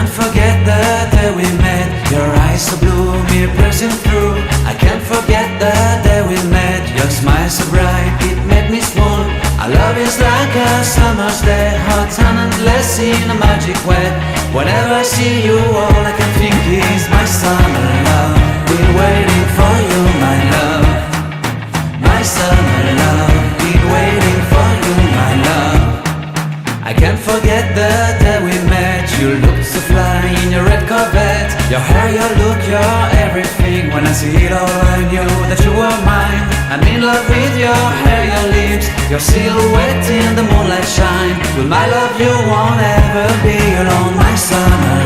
can't forget the day we met. Your eyes so blue, me piercing through. I can't forget the day we met. Your smile so bright, it made me swoon. Our love is like a summer's day, hot and endless in a magic way. Whenever I see you, all I can think is my summer love. Been waiting for you, my love. My summer love. Been waiting for you, my love. I can't forget the day we met. You looked so fly in your red Corvette. Your hair, your look, your everything. When I see it all, I knew that you were mine. I'm in love with your hair, your lips, your silhouette in the moonlight shine. With my love you won't ever be alone. My summer